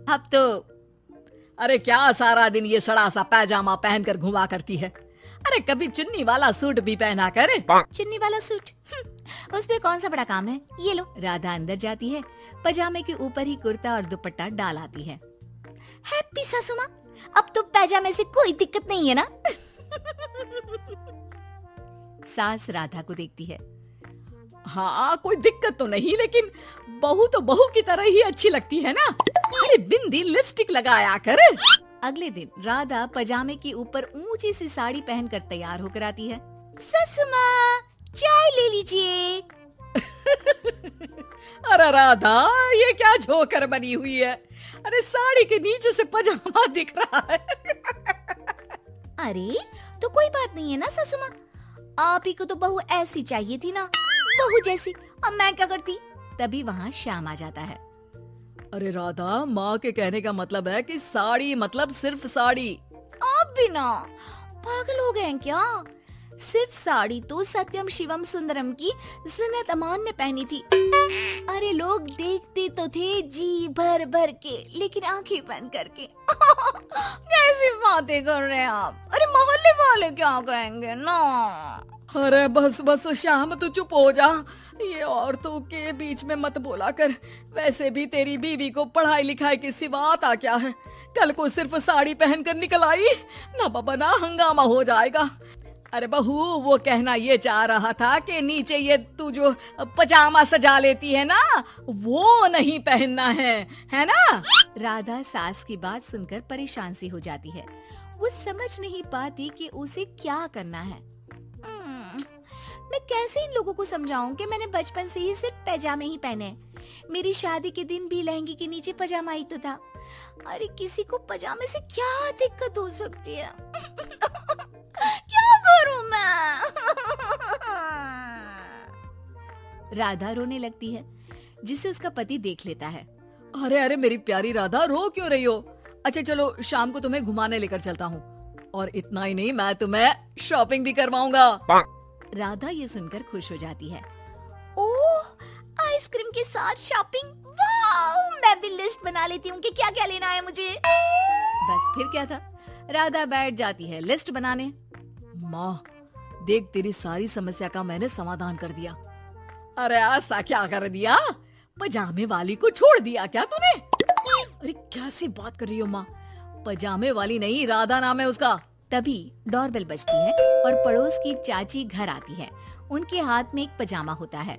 अब तो अरे क्या सारा दिन ये सड़ा सा पैजामा पहनकर घुमा करती है। अरे कभी चुन्नी वाला सूट भी पहना कर। चुन्नी वाला सूट उस पे कौन सा बड़ा काम है, ये लो। राधा अंदर जाती है, पजामे के ऊपर ही कुर्ता और दुपट्टा डाल आती है। हैप्पी सासू माँ, अब तो पैजामे से कोई दिक्कत नहीं है ना? सास राधा को देखती है। हाँ कोई दिक्कत तो नहीं, लेकिन बहू तो बहू की तरह ही अच्छी लगती है ना। अरे बिंदी लिपस्टिक लगाया कर। अगले दिन राधा पजामे के ऊपर ऊंची सी साड़ी पहनकर तैयार होकर आती है। सासू माँ, चाय ले लीजिए। अरे राधा, ये क्या झोकर बनी हुई है? अरे साड़ी के नीचे से पजामा दिख रहा है। अरे तो कोई बात नहीं है ना सासू माँ, आप ही को तो बहू ऐसी चाहिए थी ना, बहू जैसी। अब मैं क्या करती? तभी वहाँ श्याम आ जाता है। अरे राधा, माँ के कहने का मतलब है कि साड़ी मतलब सिर्फ साड़ी। आप भी ना पागल हो गए हैं क्या? सिर्फ साड़ी तो सत्यम शिवम सुंदरम की जिन्नत अमान ने पहनी थी। अरे लोग देखते तो थे जी भर भर के, लेकिन आंखें बंद करके। कैसी बातें कर रहे हैं आप? अरे मोहल्ले वाले क्या कहेंगे ना? अरे बस बस श्याम, तू चुप हो जा। ये औरतों के बीच में मत बोला कर। वैसे भी तेरी बीवी को पढ़ाई लिखाई के सिवा आता क्या है? कल को सिर्फ साड़ी पहनकर निकल आई ना बाबा ना, हंगामा हो जाएगा। अरे बहू, वो कहना ये चाह रहा था कि नीचे ये तू जो पजामा सजा लेती है ना, वो नहीं पहनना है ना? राधा सास की बात सुनकर परेशान सी हो जाती है। वो समझ नहीं पाती कि उसे क्या करना है। मैं कैसे इन लोगों को समझाऊं कि मैंने बचपन से ही सिर्फ पैजामे ही पहने हैं। मेरी शादी के दिन भी लहंगे के नीचे पजामा ही तो था। अरे किसी को पजामे से क्या दिक्कत हो सकती है? क्या करूं मैं? राधा रोने लगती है, जिसे उसका पति देख लेता है। अरे अरे मेरी प्यारी राधा, रो क्यों रही हो? अच्छा चलो, शाम को तुम्हें घुमाने लेकर चलता हूँ, और इतना ही नहीं, मैं तुम्हें शॉपिंग भी करवाऊंगा। राधा ये सुनकर खुश हो जाती है। ओह, आइसक्रीम के साथ शॉपिंग, वाह! मैं भी लिस्ट बना लेती हूँ कि क्या क्या लेना है मुझे। बस फिर क्या था, राधा बैठ जाती है लिस्ट बनाने। माँ देख, तेरी सारी समस्या का मैंने समाधान कर दिया। अरे ऐसा क्या कर दिया? पजामे वाली को छोड़ दिया क्या तूने? अरे कैसी बात कर रही हो माँ? पजामे वाली नहीं, राधा नाम है उसका। तभी डोरबेल बजती है और पड़ोस की चाची घर आती है। उनके हाथ में एक पजामा होता है।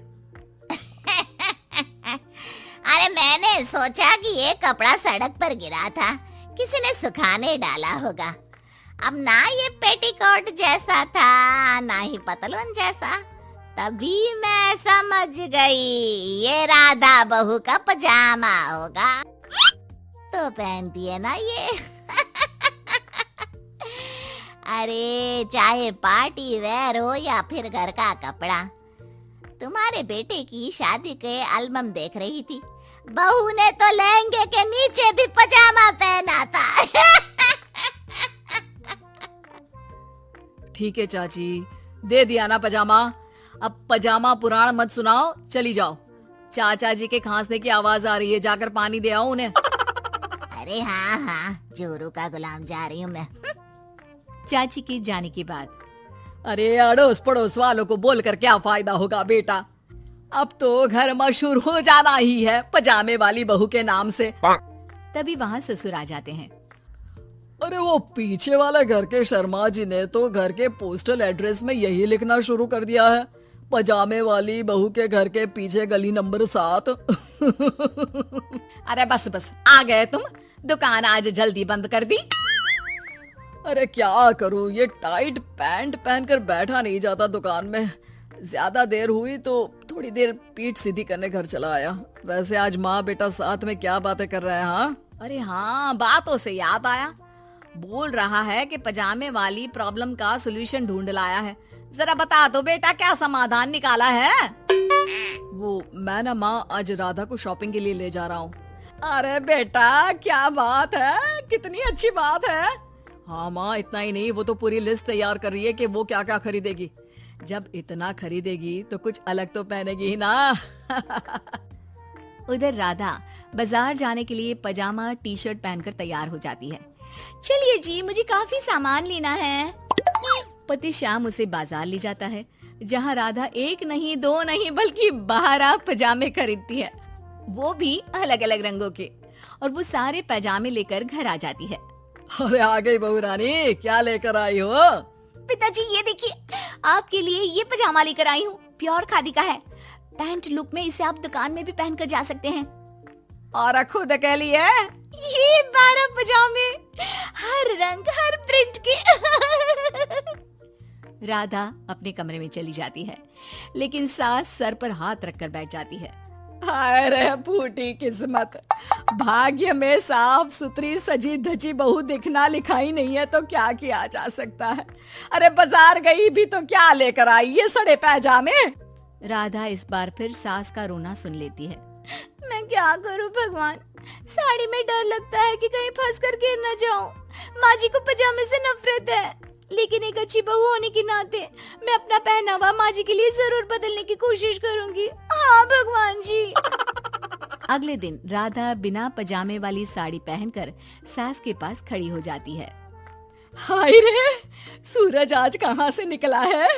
अरे मैंने सोचा कि ये कपड़ा सड़क पर गिरा था, किसी ने सुखाने डाला होगा। अब ना ये पेटीकोट जैसा था, ना ही पतलून जैसा। तभी मैं समझ गई ये राधा बहू का पजामा होगा, तो पहनती है ना ये। अरे चाहे पार्टी वेयर हो या फिर घर का कपड़ा, तुम्हारे बेटे की शादी के एल्बम देख रही थी, बहू ने तो लहंगे के नीचे भी पजामा पहना था। ठीक है चाची, दे दिया ना पजामा। अब पजामा पुराण मत सुनाओ, चली जाओ। चाचा जी के खांसने की आवाज आ रही है, जाकर पानी दे आओ उन्हें। अरे हाँ हाँ, जोरू का गुलाम जा रही हूँ मैं। चाची के जाने के बाद, अरे अड़ोस पड़ोस वालों को बोलकर क्या फायदा होगा बेटा? अब तो घर मशहूर हो जाना ही है पजामे वाली बहू के नाम से। तभी वहाँ ससुर आ जाते हैं। अरे वो पीछे वाले घर के शर्मा जी ने तो घर के पोस्टल एड्रेस में यही लिखना शुरू कर दिया है, पजामे वाली बहू के घर के पीछे गली नंबर 7। अरे बस बस, आ गए तुम। दुकान आज जल्दी बंद कर दी। अरे क्या करूं, ये टाइट पैंट पहनकर बैठा नहीं जाता दुकान में। ज्यादा देर हुई तो थोड़ी देर पीठ सीधी करने घर चला आया। वैसे आज माँ बेटा साथ में क्या बातें कर रहे हैं? हाँ अरे हाँ, बातों से याद आया, बोल रहा है कि पजामे वाली प्रॉब्लम का सलूशन ढूंढ लाया है। जरा बता दो बेटा, क्या समाधान निकाला है? वो मैं ना माँ आज राधा को शॉपिंग के लिए ले जा रहा हूँ। अरे बेटा क्या बात है, कितनी अच्छी बात है। हाँ माँ, इतना ही नहीं, वो तो पूरी लिस्ट तैयार कर रही है कि वो क्या क्या खरीदेगी। जब इतना खरीदेगी तो कुछ अलग तो पहनेगी ही ना। उधर राधा बाजार जाने के लिए पजामा टी शर्ट पहनकर तैयार हो जाती है। चलिए जी, मुझे काफी सामान लेना है। पति श्याम उसे बाजार ले जाता है, जहाँ राधा एक नहीं, दो नहीं, बल्कि 12 पजामे खरीदती है, वो भी अलग अलग रंगों के। और वो सारे पजामे लेकर घर आ जाती है। अरे आ गई बहू रानी, क्या लेकर आई हो? पिताजी ये देखिए, आपके लिए ये पजामा लेकर आई हूँ, प्योर खादी का है। पैंट लुक में इसे आप दुकान में भी पहन कर जा सकते हैं। और खुद अकेली है? ये 12 पजामे, हर रंग हर प्रिंट के। राधा अपने कमरे में चली जाती है, लेकिन सास सर पर हाथ रखकर बैठ जाती है। हाय रे फूटी किस्मत, भाग्य में साफ सुथरी सजी धजी बहू दिखना लिखाई नहीं है तो क्या किया जा सकता है। अरे बाजार गई भी तो क्या लेकर आई ये सड़े पैजामे। राधा इस बार फिर सास का रोना सुन लेती है। मैं क्या करूं भगवान, साड़ी में डर लगता है कि कहीं फंस कर गिर न जाऊं। माँ जी को पजामे से नफरत है, लेकिन एक अच्छी बहू होने के नाते मैं अपना पहनावा माँ जी के लिए जरूर बदलने की कोशिश करूंगी। हाँ भगवान जी। अगले दिन राधा बिना पजामे वाली साड़ी पहनकर सास के पास खड़ी हो जाती है। हाय रे, सूरज आज कहाँ से निकला है?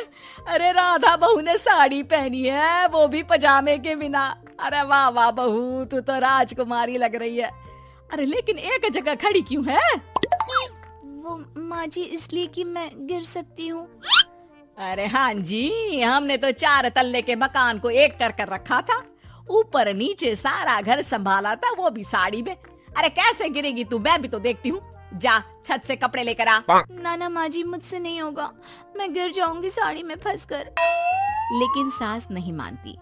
अरे राधा बहू ने साड़ी पहनी है, वो भी पजामे के बिना। अरे वाह वाह बहू, तू तो राजकुमारी लग रही है। अरे लेकिन एक जगह खड़ी क्यों है? वो माँ जी इसलिए कि मैं गिर सकती हूँ। अरे हाँ जी, हमने तो 4 तल्ले के मकान को एक कर रखा था, ऊपर नीचे सारा घर संभाला था, वो भी साड़ी में। अरे कैसे गिरेगी तू, मैं भी तो देखती हूँ। जा छत से कपड़े लेकर आ। नाना माँ जी मुझसे नहीं होगा, मैं गिर जाऊंगी साड़ी में फंसकर। लेकिन सास नहीं मानती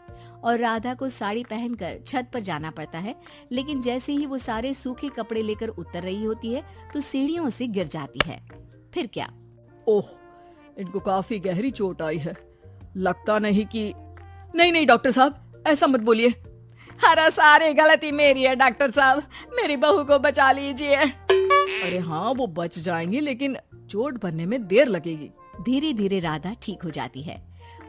और राधा को साड़ी पहनकर छत पर जाना पड़ता है। लेकिन जैसे ही वो सारे सूखे कपड़े लेकर उतर रही होती है तो सीढ़ियों से गिर जाती है। फिर क्या? ओह, इनको काफी गहरी चोट आई है, लगता नहीं कि। नहीं डॉक्टर साहब, ऐसा मत बोलिए। अरे सारी गलती मेरी है डॉक्टर साहब, मेरी बहू को बचा लीजिए। अरे हाँ, वो बच जाएंगी, लेकिन चोट भरने में देर लगेगी। धीरे धीरे राधा ठीक हो जाती है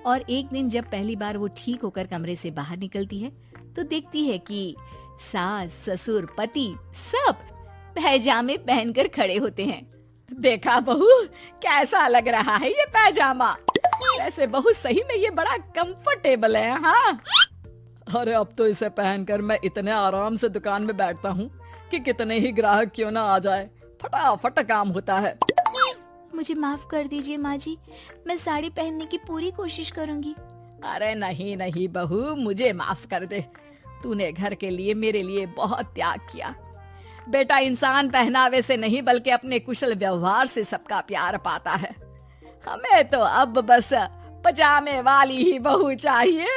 और एक दिन जब पहली बार वो ठीक होकर कमरे से बाहर निकलती है तो देखती है कि सास ससुर पति सब पैजामे पहनकर खड़े होते हैं। देखा बहू, कैसा लग रहा है ये पैजामा? वैसे बहू सही में ये बड़ा कंफर्टेबल है। हाँ, अरे अब तो इसे पहनकर मैं इतने आराम से दुकान में बैठता हूँ कि कितने ही ग्राहक क्यों ना आ जाए, फटाफट काम होता है। मुझे माफ कर दीजिए माँ जी, मैं साड़ी पहनने की पूरी कोशिश करूंगी। अरे नहीं बहू, मुझे माफ कर दे, तूने घर के लिए मेरे लिए बहुत त्याग किया। बेटा इंसान पहनावे से नहीं बल्कि अपने कुशल व्यवहार से सबका प्यार पाता है। हमें तो अब बस पजामे वाली ही बहू चाहिए।